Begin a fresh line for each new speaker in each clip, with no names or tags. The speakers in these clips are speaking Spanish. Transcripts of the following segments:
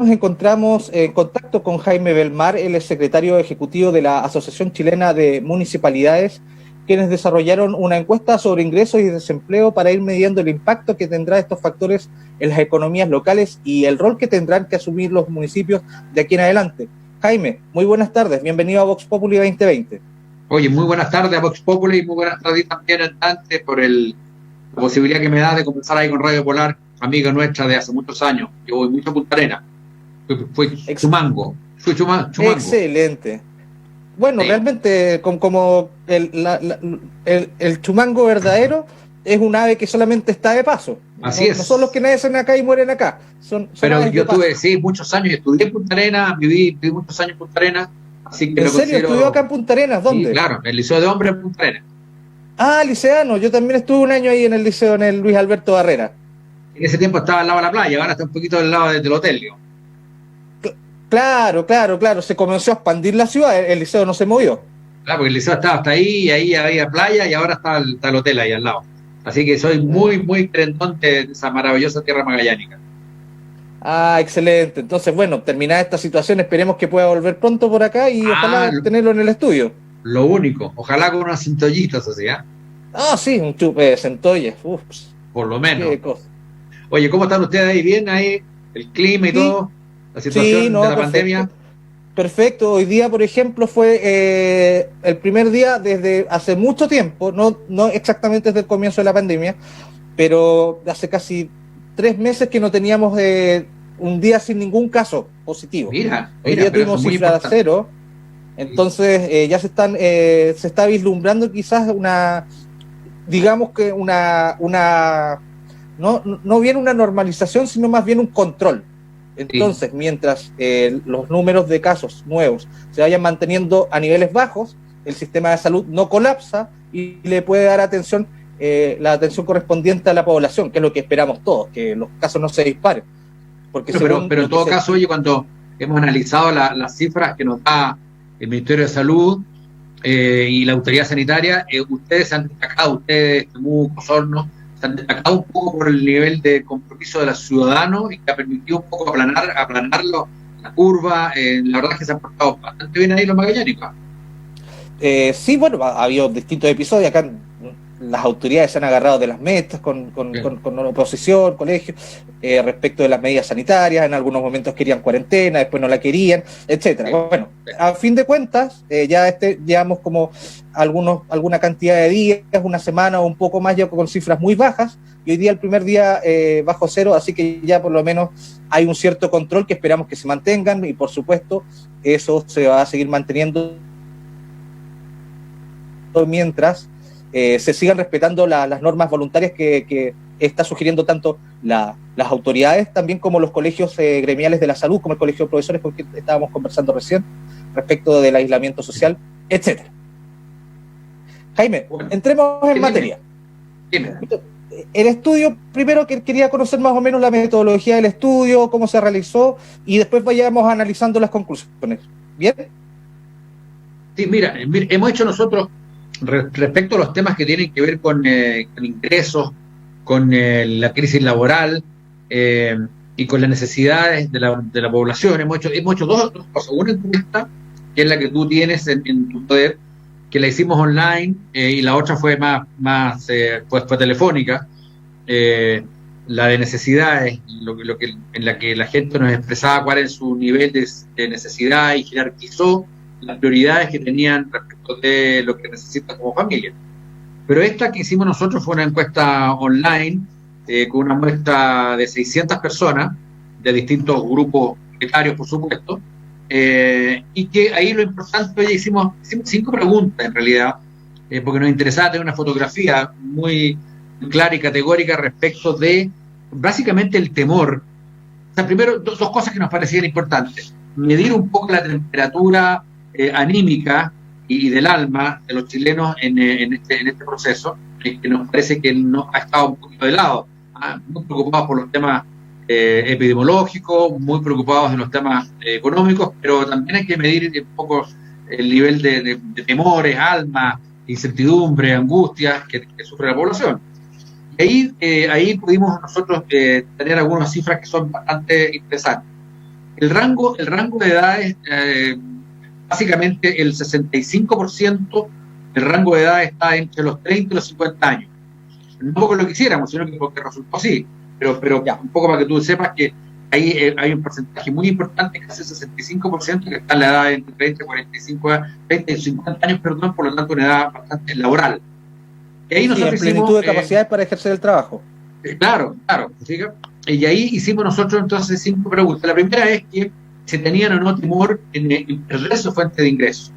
Nos encontramos en contacto con Jaime Belmar, él es secretario ejecutivo de la Asociación Chilena de Municipalidades, quienes desarrollaron una encuesta sobre ingresos y desempleo para ir midiendo el impacto que tendrá estos factores en las economías locales y el rol que tendrán que asumir los municipios de aquí en adelante. Jaime, muy buenas tardes, bienvenido a Vox Populi 2020.
Oye, muy buenas tardes a Vox Populi y muy buenas tardes también a Dante por la posibilidad que me da de conversar ahí con Radio Polar, amiga nuestra de hace muchos años. Yo voy mucho a Punta Arenas. Fui Chumango. Chumango.
Excelente. Bueno,
Sí,
realmente como el chumango verdadero es un ave que solamente está de paso.
así
No son los
es.
que nacen acá y mueren acá, son
Pero
aves de
yo
paso.
tuve, sí, muchos años, estudié en Punta Arenas, viví muchos años en Punta Arenas, así que
¿En
lo
serio estudió acá
considero,
en Punta Arenas?
sí,
¿Dónde?
claro, el Liceo de Hombres en Punta Arenas.
Ah, liceano, yo también estuve un año ahí en el liceo, en el Luis Alberto Barrera.
En ese tiempo estaba al lado de la playa, ahora está un poquito al lado del hotel, digo.
Claro, se comenzó a expandir la ciudad, el liceo no se movió.
Claro, porque el liceo estaba hasta ahí y ahí había playa y ahora está el hotel ahí al lado. Así que soy muy, muy creyente de esa maravillosa tierra magallánica.
Excelente. Entonces, bueno, terminada esta situación, esperemos que pueda volver pronto por acá y
Ah,
ojalá tenerlo en el estudio.
lo único. Ojalá con unas centollitas así, ¿eh?
Sí, un chupe de centolla. Uf,
Por lo menos.
qué cosa.
Oye, ¿cómo están ustedes ahí? ¿Bien ahí? ¿El clima y
Sí,
todo? ¿La
sí,
situación de
no,
la
perfecto.
pandemia?
Perfecto. Hoy día, por ejemplo, fue el primer día desde hace mucho tiempo, no exactamente desde el comienzo de la pandemia, pero hace casi 3 meses que no teníamos un día sin ningún caso positivo. Hoy
Mira,
día
pero eso
tuvimos
es muy
cifra
importante.
cero, entonces ya se está vislumbrando quizás digamos que no bien una normalización, sino más bien un control.
Sí.
Entonces, mientras los números de casos nuevos se vayan manteniendo a niveles bajos, el sistema de salud no colapsa y le puede dar la atención correspondiente a la población, que es lo que esperamos todos, que los casos no se disparen. Porque
Bueno,
según
pero en
lo que
todo
se...
caso, oye, cuando hemos analizado las cifras que nos da el Ministerio de Salud y la autoridad sanitaria, ustedes se han destacado, ustedes, Temuco, Osorno, se han destacado un poco por el nivel de compromiso de los ciudadanos y que ha permitido un poco aplanarlo, la curva. La verdad es que se han portado bastante bien ahí los magallánicos.
Sí, bueno, ha habido distintos episodios. Acá las autoridades se han agarrado de las metas
Bien.
con la oposición, colegios, respecto de las medidas sanitarias. En algunos momentos querían cuarentena, después no la querían, etcétera.
Sí,
Bueno,
sí.
a fin de cuentas, ya llevamos como alguna cantidad de días, una semana o un poco más, ya con cifras muy bajas. Y hoy día, el primer día, bajo cero, así que ya por lo menos hay un cierto control que esperamos que se mantengan y, por supuesto, eso se va a seguir manteniendo mientras se sigan respetando las normas voluntarias que está sugiriendo tanto las autoridades también como los colegios gremiales de la salud, como el colegio de profesores, porque estábamos conversando recién respecto del aislamiento social, etcétera. Jaime,
Bueno,
entremos en
dime,
materia.
dime.
El estudio, primero que quería conocer más o menos la metodología del estudio, cómo se realizó, y después vayamos analizando las conclusiones. ¿Bien?
Sí, mira, hemos hecho nosotros respecto a los temas que tienen que ver con ingresos, con la crisis laboral y con las necesidades de la población. Hemos hecho dos cosas. Una encuesta, que es la que tú tienes en tu poder, que la hicimos online y la otra fue fue telefónica. eh, la de necesidades, en la que la gente nos expresaba cuál es su nivel de necesidad y jerarquizó las prioridades que tenían respecto de lo que necesitan como familia. Pero esta que hicimos nosotros fue una encuesta online con una muestra de 600 personas de distintos grupos etarios, por supuesto, y que ahí lo importante, oye, hicimos 5 preguntas en realidad, porque nos interesaba tener una fotografía muy clara y categórica respecto de básicamente el temor. O sea, primero, dos cosas que nos parecían importantes. Medir un poco la temperatura anímica y del alma de los chilenos en este proceso, que nos parece que no ha estado un poquito de lado. Muy preocupados por los temas epidemiológicos, muy preocupados en los temas económicos, pero también hay que medir un poco el nivel de temores, alma, incertidumbre, angustias que sufre la población. Ahí pudimos nosotros tener algunas cifras que son bastante interesantes. El rango de edades, básicamente el 65% del rango de edad está entre los 30 y los 50 años. No porque lo quisiéramos, sino que porque resultó así. Pero ya, un poco para que tú sepas que ahí hay un porcentaje muy importante, casi el 65%, que está en la edad entre 30 y 45, 30 y 50 años, perdón, por lo tanto una edad bastante laboral.
Y ahí nosotros en plenitud de capacidades para ejercer el trabajo.
Claro. ¿Sí? Y ahí hicimos nosotros entonces 5 preguntas. La primera es que si tenían o no temor en perder su fuente de ingresos.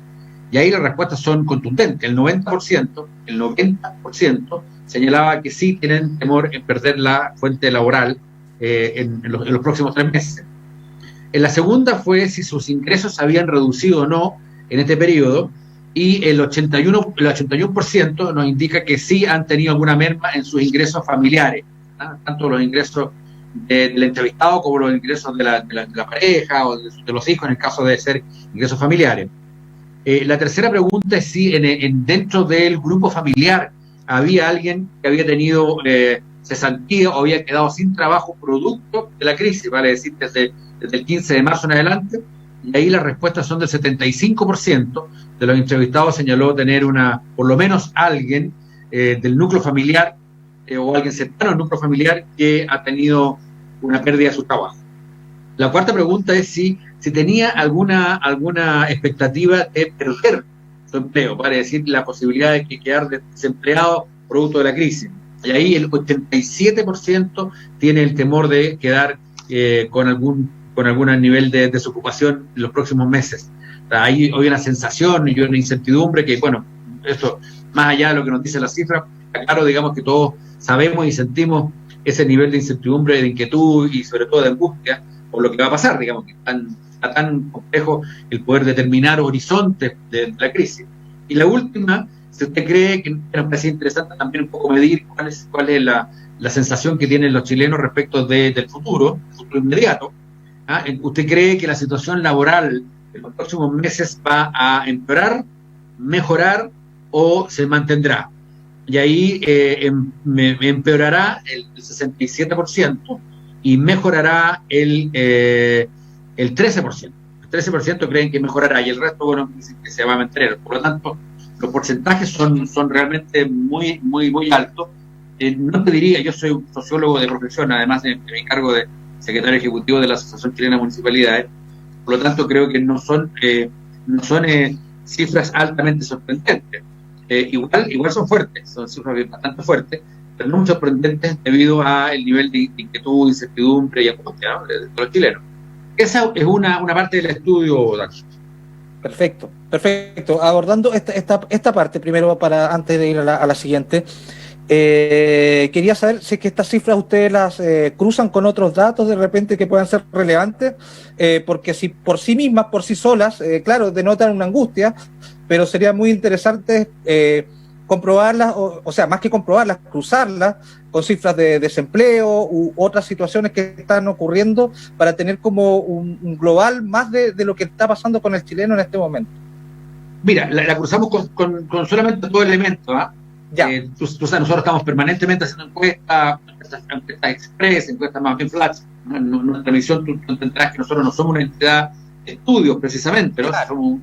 Y ahí las respuestas son contundentes. El 90% señalaba que sí tienen temor en perder la fuente laboral en los próximos 3 meses. En la segunda fue si sus ingresos habían reducido o no en este periodo, y el 81% nos indica que sí han tenido alguna merma en sus ingresos familiares, ¿no? Tanto los ingresos del entrevistado como los ingresos de la pareja o de los hijos, en el caso de ser ingresos familiares. La tercera pregunta es si dentro del grupo familiar había alguien que había tenido cesantía o había quedado sin trabajo producto de la crisis, vale decir, desde el 15 de marzo en adelante, y ahí las respuestas son del 75% de los entrevistados señaló tener por lo menos alguien del núcleo familiar o alguien cercano al núcleo familiar que ha tenido una pérdida de su trabajo. La cuarta pregunta es si tenía alguna expectativa de perder su empleo, vale decir, la posibilidad de quedar desempleado producto de la crisis. Y ahí el 87% tiene el temor de quedar con algún nivel de desocupación en los próximos meses. O sea, hay una sensación y una incertidumbre que, bueno, esto, más allá de lo que nos dice la cifra, claro, digamos que todos sabemos y sentimos ese nivel de incertidumbre, de inquietud y sobre todo de angustia por lo que va a pasar, digamos, que está tan complejo el poder determinar horizontes de la crisis. Y la última, si usted cree, que nos parece interesante también un poco medir cuál es la sensación que tienen los chilenos respecto del futuro inmediato. ¿Usted cree que la situación laboral en los próximos meses va a empeorar, mejorar o se mantendrá? Y ahí empeorará el 67% y mejorará el 13%. El 13% creen que mejorará y el resto, bueno, dicen que se va a mantener. Por lo tanto, los porcentajes son realmente muy, muy, muy altos. No te diría, yo soy un sociólogo de profesión, además de mi cargo de secretario ejecutivo de la Asociación Chilena de Municipalidades, por lo tanto creo que no son cifras altamente sorprendentes. Igual son fuertes, son cifras bastante fuertes, pero no muy sorprendentes debido al nivel de inquietud, incertidumbre y angustia, ¿no?, de los chilenos. Esa es una parte del estudio, Dan.
Perfecto. Abordando esta parte primero, antes de ir a la siguiente, quería saber si es que estas cifras ustedes las cruzan con otros datos de repente que puedan ser relevantes, porque si por sí mismas, por sí solas, claro, denotan una angustia, pero sería muy interesante comprobarlas, o sea, más que comprobarlas, cruzarlas con cifras de desempleo u otras situaciones que están ocurriendo para tener como un global más de lo que está pasando con el chileno en este momento.
Mira, la cruzamos con solamente dos elementos, ¿ah?
Ya.
Tú sabes, nosotros estamos permanentemente haciendo encuestas express, encuestas más bien flash. Nuestra misión, tú entenderás que nosotros no somos una entidad de estudios precisamente, ¿no? Claro. Somos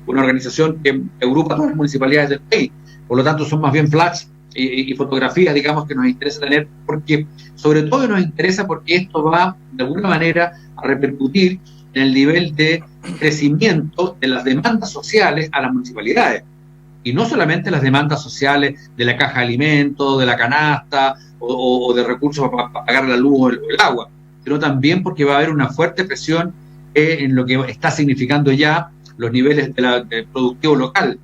una organización que agrupa todas las municipalidades del país. Por lo tanto, son más bien flash y fotografías, digamos, que nos interesa tener, porque sobre todo nos interesa porque esto va, de alguna manera, a repercutir en el nivel de crecimiento de las demandas sociales a las municipalidades. Y no solamente las demandas sociales de la caja de alimentos, de la canasta o de recursos para pagar la luz o el agua, sino también porque va a haber una fuerte presión en lo que está significando ya los niveles del productivo local.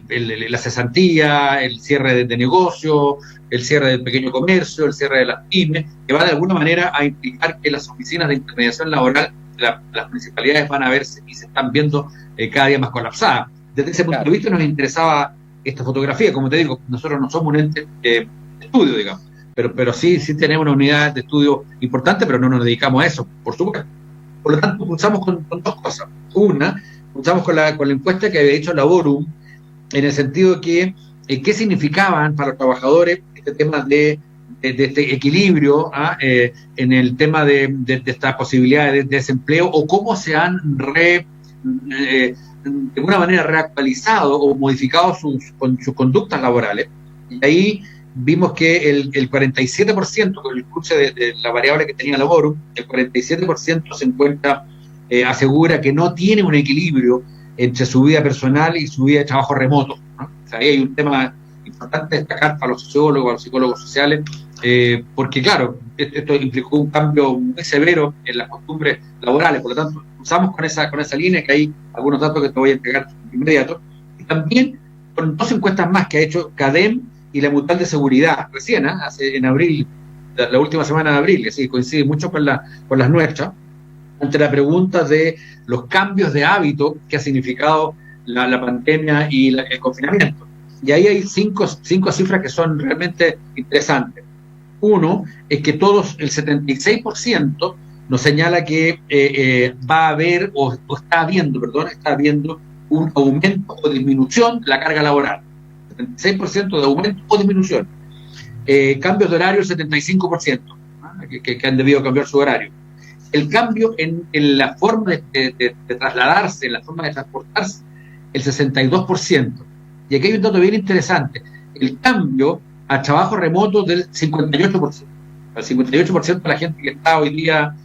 La cesantía, el cierre de negocio, el cierre del pequeño comercio, el cierre de las pymes, que va de alguna manera a implicar que las oficinas de intermediación laboral de las municipalidades van a verse y se están viendo cada día más colapsadas. Desde ese punto de vista nos interesaba esta fotografía. Como te digo, nosotros no somos un ente de estudio, digamos, pero sí tenemos una unidad de estudio importante, pero no nos dedicamos a eso, por supuesto. Por lo tanto, cruzamos con dos cosas. Una, cruzamos con la encuesta que había hecho Laborum, en el sentido de que qué significaban para los trabajadores este tema de de este equilibrio en el tema de estas posibilidades de desempleo, o cómo se han de alguna manera reactualizado o modificado sus conductas laborales. Y ahí vimos que el 47%, con el cruce de la variable que tenía Laborum, el 47% se encuentra, asegura que no tiene un equilibrio entre su vida personal y su vida de trabajo remoto, ¿no? O sea, ahí hay un tema importante destacar para los sociólogos, para los psicólogos sociales, porque claro, esto implicó un cambio muy severo en las costumbres laborales. Por lo tanto, usamos con esa línea, que hay algunos datos que te voy a entregar de inmediato, y también con 2 encuestas más que ha hecho CADEM y la Mutual de Seguridad, recién, en abril, la última semana de abril, que sí, coincide mucho con las nuestras, ante la pregunta de los cambios de hábito que ha significado la pandemia y el confinamiento. Y ahí hay cinco cifras que son realmente interesantes. Uno es que el 76% nos señala que va a haber, está habiendo un aumento o disminución de la carga laboral. 76% de aumento o disminución. Cambios de horario, el 75%, que han debido cambiar su horario. El cambio en la forma de trasladarse, en la forma de transportarse, el 62%. Y aquí hay un dato bien interesante. El cambio a trabajo remoto del 58%. El 58% de la gente que está hoy día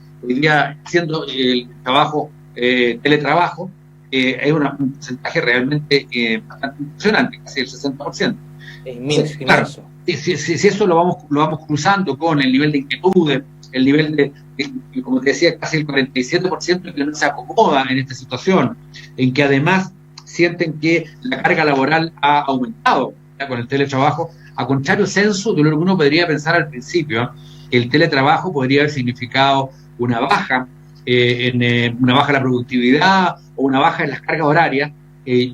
haciendo el trabajo, teletrabajo, es un porcentaje realmente bastante impresionante, casi el 60%.
Inmenso.
Claro, si eso lo vamos cruzando con el nivel de inquietudes, el nivel de, como te decía, casi el 47% que no se acomoda en esta situación, en que además sienten que la carga laboral ha aumentado con el teletrabajo, a contrario censo de lo que uno podría pensar al principio, el teletrabajo podría haber significado una baja una baja en la productividad o una baja en las cargas horarias.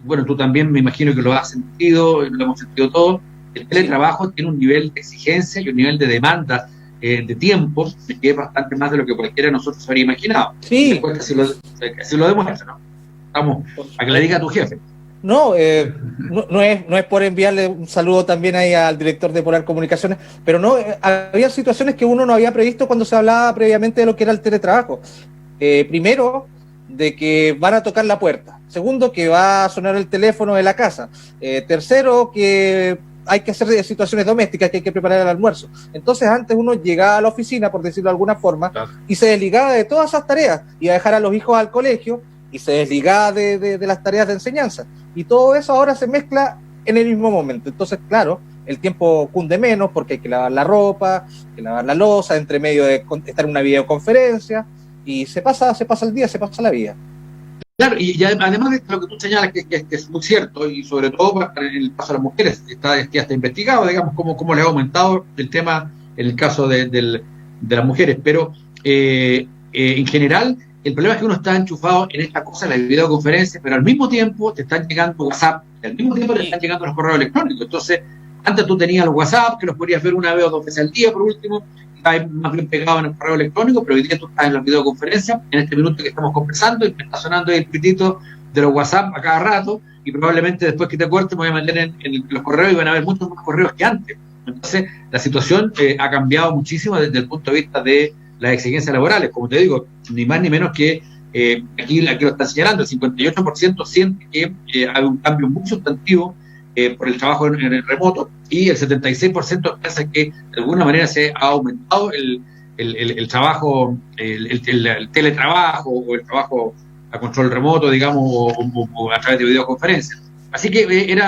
Bueno, tú también me imagino que lo has sentido, lo hemos sentido todos. El teletrabajo tiene un nivel de exigencia y un nivel de demanda de tiempo que es bastante más de lo que cualquiera de nosotros habría imaginado.
Sí.
Después que lo demuestra, ¿no? Vamos, a que le diga a tu jefe.
No, no es por enviarle un saludo también ahí al director de Polar Comunicaciones, pero no, había situaciones que uno no había previsto cuando se hablaba previamente de lo que era el teletrabajo. Primero, de que van a tocar la puerta. Segundo, que va a sonar el teléfono de la casa. Tercero, que hay que hacer situaciones domésticas, que hay que preparar el almuerzo. Entonces antes uno llegaba a la oficina, por decirlo de alguna forma, claro, y se desligaba de todas esas tareas, iba a dejar a los hijos al colegio y se desligaba de las tareas de enseñanza. Y todo eso ahora se mezcla en el mismo momento. Entonces, claro, el tiempo cunde menos porque hay que lavar la ropa, hay que lavar la loza, entre medio de estar en una videoconferencia, y se pasa el día, se pasa la vida.
Claro, y además de lo que tú señalas, que es muy cierto, y sobre todo en el caso de las mujeres, ya está investigado, digamos, cómo le ha aumentado el tema en el caso de las mujeres, pero en general, el problema es que uno está enchufado en esta cosa, en la videoconferencia, pero al mismo tiempo te están llegando WhatsApp, al mismo tiempo te están llegando los correos electrónicos. Entonces, antes tú tenías los WhatsApp, que los podías ver una vez o 2 veces al día, por último, estás más bien pegado en el correo electrónico, pero hoy día tú estás en la videoconferencia, en este minuto que estamos conversando, y me está sonando el pitito de los WhatsApp a cada rato, y probablemente después que te corte me voy a meter en los correos y van a haber muchos más correos que antes. Entonces, la situación ha cambiado muchísimo desde el punto de vista de las exigencias laborales. Como te digo, ni más ni menos que aquí lo están señalando, el 58% siente que hay un cambio muy sustantivo por el trabajo en el remoto, y el 76% piensa que de alguna manera se ha aumentado el trabajo, el teletrabajo o el trabajo a control remoto, digamos, o a través de videoconferencias. Así que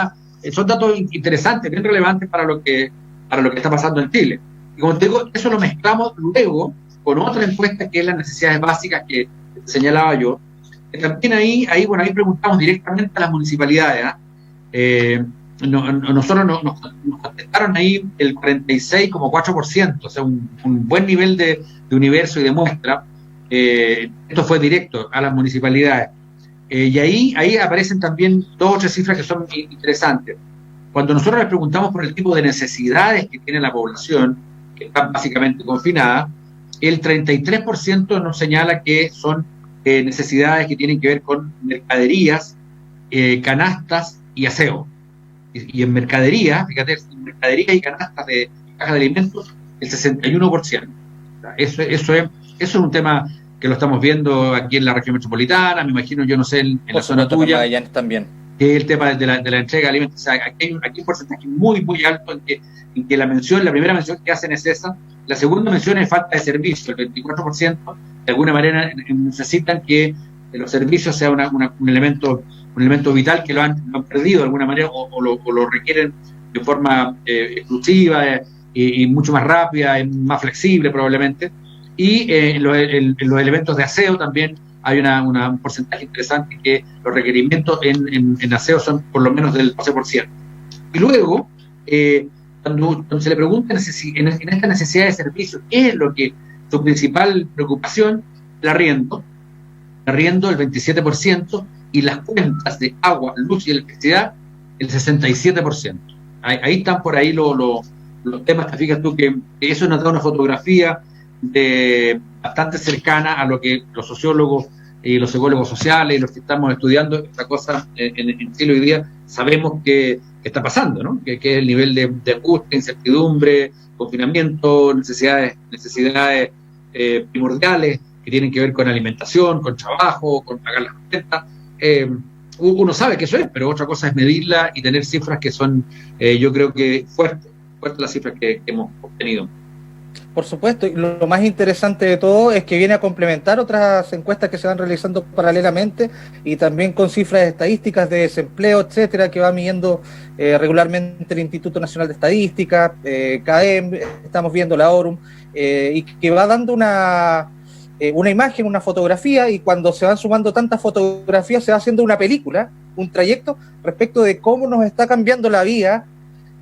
son datos interesantes, bien relevantes para lo que está pasando en Chile. Y como te digo, eso lo mezclamos luego con otra encuesta que es las necesidades básicas que señalaba yo. También ahí preguntamos directamente a las municipalidades. Nosotros nos contestaron ahí el 46,4%, o sea, un buen nivel de universo y de muestra. Esto fue directo a las municipalidades. Y ahí aparecen también 2 o 3 cifras que son interesantes. Cuando nosotros les preguntamos por el tipo de necesidades que tiene la población, que está básicamente confinada, el 33% nos señala que son necesidades que tienen que ver con mercaderías, canastas y aseo. Y en mercadería, fíjate, en mercadería y canastas de cajas de alimentos, el 61%. Eso es un tema que lo estamos viendo aquí en la región metropolitana, me imagino, yo no sé, en la zona tuya.
Magallanes también.
Que es el tema de la entrega de alimentos. O sea, aquí hay un porcentaje muy, muy alto en que la primera mención que hacen es esa. La segunda mención es falta de servicio. El 24%, de alguna manera, necesitan que los servicios sean un elemento vital, que lo han perdido de alguna manera o lo requieren de forma exclusiva y mucho más rápida, más flexible probablemente. Y en los elementos de aseo también hay un porcentaje interesante que los requerimientos en aseo son por lo menos del 12%. Y luego, cuando se le pregunta en esta necesidad de servicio, ¿qué es lo que su principal preocupación? El arriendo el 27%, y las cuentas de agua, luz y electricidad, el 67%. Ahí están por ahí los temas, te fijas tú, que eso nos da una fotografía bastante cercana a lo que los sociólogos y los psicólogos sociales y los que estamos estudiando esta cosa en Chile hoy día sabemos que está pasando, ¿no? Que es el nivel de angustia, incertidumbre, confinamiento, necesidades primordiales que tienen que ver con alimentación, con trabajo, con pagar las cuentas. Uno sabe que eso es, pero otra cosa es medirla y tener cifras que son, yo creo que fuertes las cifras que hemos obtenido.
Por supuesto, y lo más interesante de todo es que viene a complementar otras encuestas que se van realizando paralelamente y también con cifras estadísticas de desempleo, etcétera, que va midiendo regularmente el Instituto Nacional de Estadística, CADEM, estamos viendo la ORUM, y que va dando una imagen, una fotografía, y cuando se van sumando tantas fotografías se va haciendo una película, un trayecto respecto de cómo nos está cambiando la vida,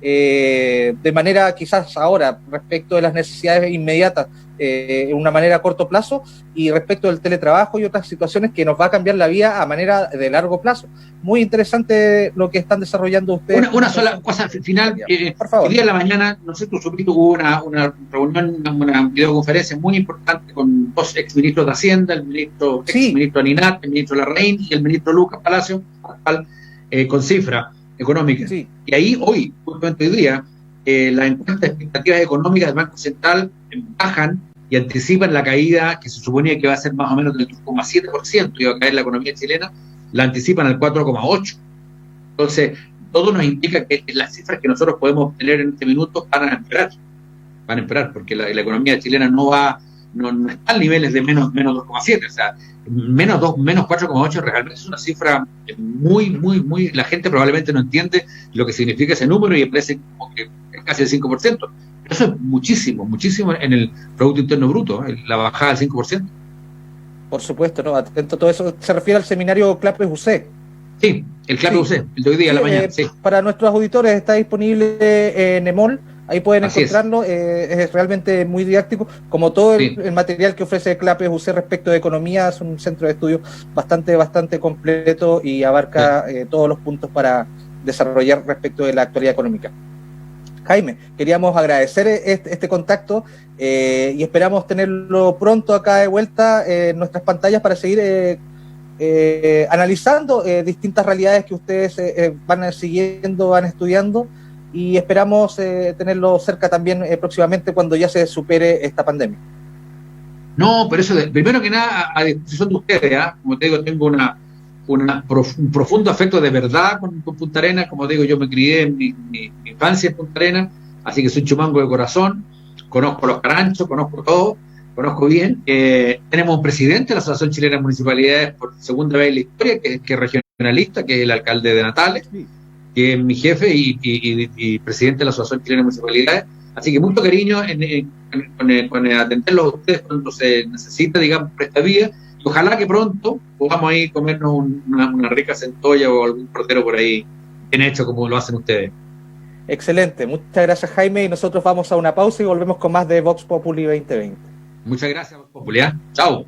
de manera quizás ahora respecto de las necesidades inmediatas, en una manera a corto plazo, y respecto del teletrabajo y otras situaciones que nos va a cambiar la vida a manera de largo plazo. Muy interesante lo que están desarrollando ustedes.
Una sola cosa final,
por favor.
El día de la mañana, no sé, tú supiste, hubo una reunión, una videoconferencia muy importante con dos exministros de Hacienda, el ministro Aninat, el ministro Larraín y el ministro Lucas Palacio, actual, con cifra económica. Sí. Y ahí hoy, justamente hoy día, las encuestas de expectativas económicas del Banco Central bajan y anticipan la caída que se suponía que va a ser más o menos del 2,7%, iba a caer la economía chilena, la anticipan al 4,8%. Entonces, todo nos indica que las cifras que nosotros podemos obtener en este minuto van a empeorar, porque la economía chilena no está a niveles de menos 2,7%, o sea, menos 4,8% realmente es una cifra muy, muy, muy, la gente probablemente no entiende lo que significa ese número y parece como que es casi el 5%. Eso es muchísimo, muchísimo en el Producto Interno Bruto, la bajada del 5%.
Por supuesto, ¿no? Atento a todo eso. Se refiere al seminario CLAPES-UC.
Sí, el CLAPES-UC, el de hoy día a la mañana. Sí.
Para nuestros auditores está disponible en EMOL. Ahí pueden encontrarlo, es realmente muy didáctico, como todo el material que ofrece CLAPES-UC respecto de economía. Es un centro de estudio bastante completo y abarca todos los puntos para desarrollar respecto de la actualidad económica. Jaime, queríamos agradecer este contacto y esperamos tenerlo pronto acá de vuelta en nuestras pantallas para seguir analizando distintas realidades que ustedes van siguiendo, van estudiando, y esperamos tenerlo cerca también próximamente cuando ya se supere esta pandemia.
No, pero eso, primero que nada, a disposición de ustedes, como te digo, tengo un profundo afecto de verdad con Punta Arenas. Como digo, yo me crié en mi infancia en Punta Arenas, así que soy chumango de corazón, conozco los caranchos, conozco todo, conozco bien. Tenemos un presidente de la Asociación Chilena de Municipalidades por segunda vez en la historia, que es regionalista, que es el alcalde de Natales, que es mi jefe y presidente de la Asociación Chilena de Municipalidades. Así que mucho cariño con atenderlos a ustedes cuando se necesita, digamos, por esta vía. Y ojalá que pronto podamos ahí comernos una rica centolla o algún cordero por ahí bien hecho como lo hacen ustedes.
Excelente, muchas gracias, Jaime, y nosotros vamos a una pausa y volvemos con más de Vox Populi 2020.
Muchas gracias, Vox Populi. Chao.